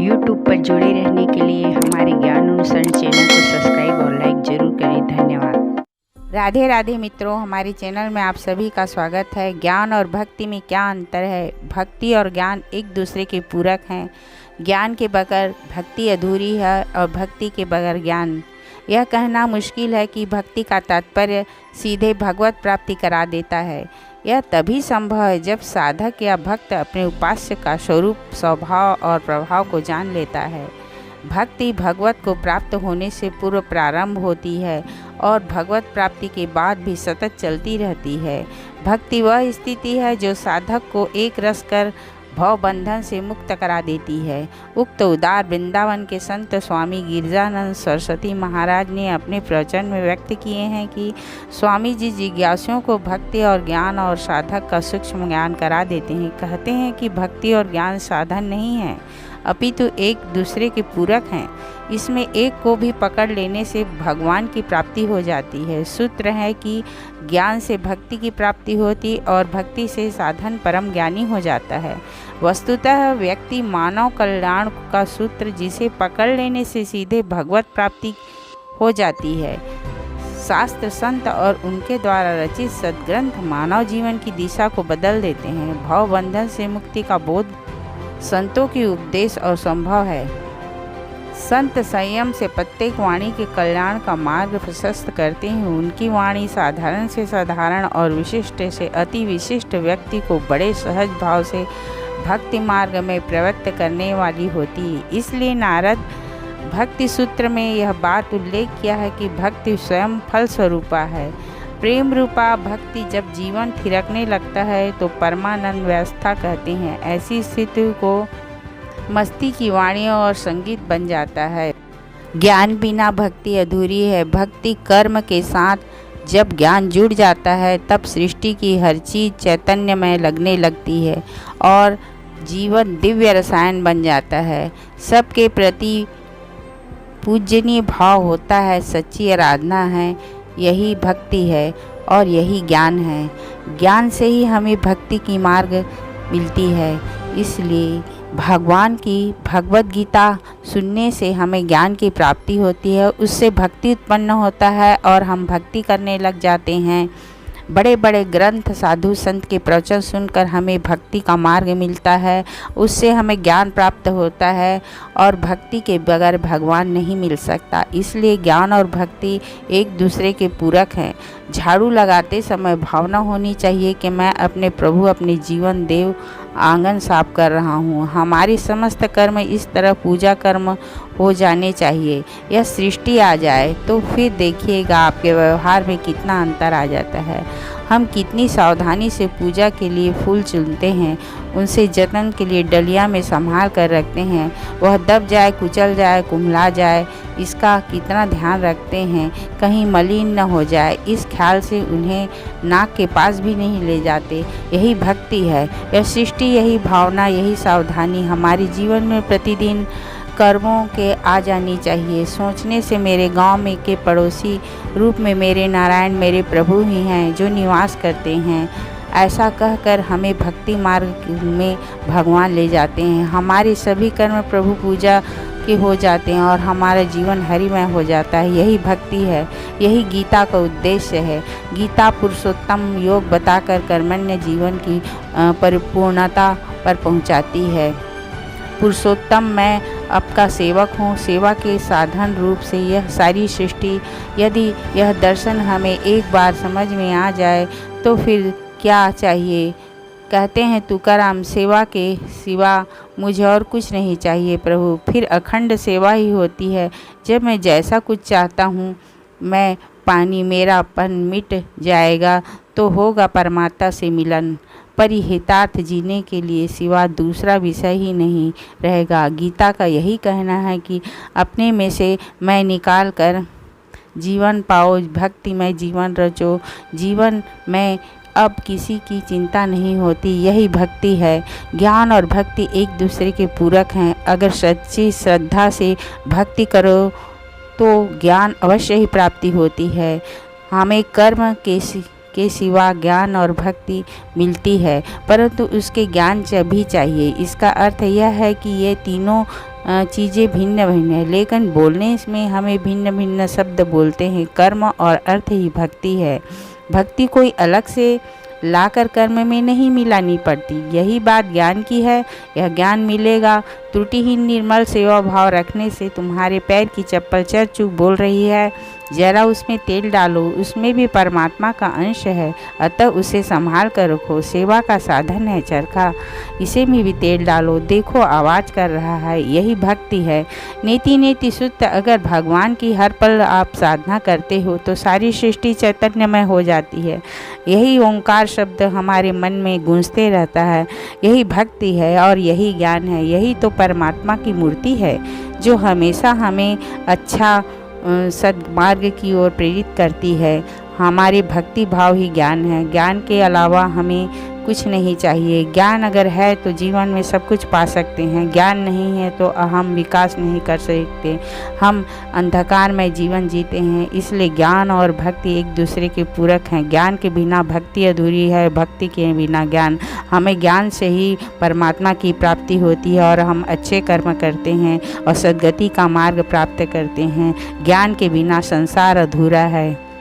YouTube पर जुड़े रहने के लिए हमारे ज्ञान अनुसरण चैनल को सब्सक्राइब और लाइक जरूर करें। धन्यवाद। राधे राधे मित्रों, हमारे चैनल में आप सभी का स्वागत है। ज्ञान और भक्ति में क्या अंतर है? भक्ति और ज्ञान एक दूसरे के पूरक हैं। ज्ञान के बगैर भक्ति अधूरी है और भक्ति के बगैर ज्ञान। यह कहना मुश्किल है कि भक्ति का तात्पर्य सीधे भगवत प्राप्ति करा देता है। यह तभी संभव है जब साधक या भक्त अपने उपास्य का स्वरूप, स्वभाव और प्रभाव को जान लेता है। भक्ति भगवत को प्राप्त होने से पूर्व प्रारंभ होती है और भगवत प्राप्ति के बाद भी सतत चलती रहती है। भक्ति वह स्थिति है जो साधक को एक रस कर भव बंधन से मुक्त करा देती है। उक्त उदार वृंदावन के संत स्वामी गिरिजानंद सरस्वती महाराज ने अपने प्रवचन में व्यक्त किए हैं कि स्वामी जी जिज्ञासुओं को भक्ति और ज्ञान और साधक का सूक्ष्म ज्ञान करा देते हैं। कहते हैं कि भक्ति और ज्ञान साधन नहीं है, अपितु एक दूसरे के पूरक हैं। इसमें एक को भी पकड़ लेने से भगवान की प्राप्ति हो जाती है। सूत्र है कि ज्ञान से भक्ति की प्राप्ति होती और भक्ति से साधन परम ज्ञानी हो जाता है। वस्तुतः व्यक्ति मानव कल्याण का सूत्र जिसे पकड़ लेने से सीधे भगवत प्राप्ति हो जाती है। शास्त्र, संत और उनके द्वारा रचित सद्ग्रंथ मानव जीवन की दिशा को बदल देते हैं। भव बंधन से मुक्ति का बोध संतों की उपदेश और संभव है। संत संयम से प्रत्येक वाणी के कल्याण का मार्ग प्रशस्त करते हैं। उनकी वाणी साधारण से साधारण और विशिष्ट से अति विशिष्ट व्यक्ति को बड़े सहज भाव से भक्ति मार्ग में प्रवृत्त करने वाली होती है। इसलिए नारद भक्ति सूत्र में यह बात उल्लेख किया है कि भक्ति स्वयं फल स्वरूपा है। प्रेम रूपा भक्ति जब जीवन थिरकने लगता है तो परमानंद व्यवस्था कहते हैं। ऐसी स्थिति को मस्ती की वाणियों और संगीत बन जाता है। ज्ञान बिना भक्ति अधूरी है। भक्ति कर्म के साथ जब ज्ञान जुड़ जाता है तब सृष्टि की हर चीज़ चैतन्यमय लगने लगती है और जीवन दिव्य रसायन बन जाता है। सबके प्रति पूजनीय भाव होता है। सच्ची आराधना है, यही भक्ति है और यही ज्ञान है। ज्ञान से ही हमें भक्ति की मार्ग मिलती है। इसलिए भगवान की भगवत गीता सुनने से हमें ज्ञान की प्राप्ति होती है, उससे भक्ति उत्पन्न होता है और हम भक्ति करने लग जाते हैं। बड़े बड़े ग्रंथ, साधु संत के प्रवचन सुनकर हमें भक्ति का मार्ग मिलता है, उससे हमें ज्ञान प्राप्त होता है और भक्ति के बगैर भगवान नहीं मिल सकता। इसलिए ज्ञान और भक्ति एक दूसरे के पूरक हैं। झाड़ू लगाते समय भावना होनी चाहिए कि मैं अपने प्रभु, अपने जीवन देव आंगन साफ कर रहा हूँ। हमारी समस्त कर्म इस तरह पूजा कर्म हो जाने चाहिए। यह सृष्टि आ जाए तो फिर देखिएगा आपके व्यवहार में कितना अंतर आ जाता है। हम कितनी सावधानी से पूजा के लिए फूल चुनते हैं, उनसे जतन के लिए डलिया में संभाल कर रखते हैं। वह दब जाए, कुचल जाए, कुम्हला जाए, इसका कितना ध्यान रखते हैं, कहीं मलिन न हो जाए, इस ख्याल से उन्हें नाक के पास भी नहीं ले जाते। यही भक्ति है, यह सृष्टि, यही भावना, यही सावधानी हमारे जीवन में प्रतिदिन कर्मों के आ जानी चाहिए। सोचने से मेरे गांव में के पड़ोसी रूप में मेरे नारायण, मेरे प्रभु ही हैं जो निवास करते हैं। ऐसा कहकर हमें भक्ति मार्ग में भगवान ले जाते हैं। हमारे सभी कर्म प्रभु पूजा के हो जाते हैं और हमारा जीवन हरिमय हो जाता है। यही भक्ति है, यही गीता का उद्देश्य है। गीता पुरुषोत्तम योग बताकर कर्मण्य जीवन की परिपूर्णता पर पहुंचाती है। पुरुषोत्तम मैं आपका सेवक हूँ। सेवा के साधन रूप से यह सारी सृष्टि, यदि यह दर्शन हमें एक बार समझ में आ जाए तो फिर क्या चाहिए। कहते हैं तुकाराम, सेवा के सिवा मुझे और कुछ नहीं चाहिए प्रभु। फिर अखंड सेवा ही होती है। जब मैं जैसा कुछ चाहता हूँ, मैं पानी, मेरापन मिट जाएगा तो होगा परमात्मा से मिलन। परिहितार्थ जीने के लिए सिवा दूसरा विषय ही नहीं रहेगा। गीता का यही कहना है कि अपने में से मैं निकाल कर जीवन पाओ, भक्ति में जीवन रचो। जीवन में अब किसी की चिंता नहीं होती, यही भक्ति है। ज्ञान और भक्ति एक दूसरे के पूरक हैं। अगर सच्ची श्रद्धा से भक्ति करो तो ज्ञान अवश्य ही प्राप्ति होती है। हमें कर्म के सिवा ज्ञान और भक्ति मिलती है, परंतु उसके ज्ञान भी चाहिए। इसका अर्थ यह है कि ये तीनों चीज़ें भिन्न भिन्न है, लेकिन बोलने में हमें भिन्न भिन्न शब्द बोलते हैं। कर्म और अर्थ ही भक्ति है। भक्ति कोई अलग से लाकर कर्म में नहीं मिलानी पड़ती। यही बात ज्ञान की है। यह ज्ञान मिलेगा त्रुटिहीन निर्मल सेवा भाव रखने से। तुम्हारे पैर की चप्पल चर चूक बोल रही है, जरा उसमें तेल डालो, उसमें भी परमात्मा का अंश है, अतः उसे संभाल कर रखो। सेवा का साधन है चरखा, इसे में भी तेल डालो, देखो आवाज़ कर रहा है, यही भक्ति है। नेति नेति सुत्त। अगर भगवान की हर पल आप साधना करते हो तो सारी सृष्टि चैतन्यमय हो जाती है। यही ओंकार शब्द हमारे मन में गूंजते रहता है। यही भक्ति है और यही ज्ञान है। यही तो परमात्मा की मूर्ति है जो हमेशा हमें अच्छा सद्मार्ग की ओर प्रेरित करती है। हमारे भक्ति भाव ही ज्ञान है। ज्ञान के अलावा हमें कुछ नहीं चाहिए। ज्ञान अगर है तो जीवन में सब कुछ पा सकते हैं। ज्ञान नहीं है तो हम विकास नहीं कर सकते। हम अंधकार में जीवन जीते हैं। इसलिए ज्ञान और भक्ति एक दूसरे के पूरक हैं। ज्ञान के बिना भक्ति अधूरी है, भक्ति के बिना ज्ञान। हमें ज्ञान से ही परमात्मा की प्राप्ति होती है और हम अच्छे कर्म करते हैं और सद्गति का मार्ग प्राप्त करते हैं। ज्ञान के बिना संसार अधूरा है।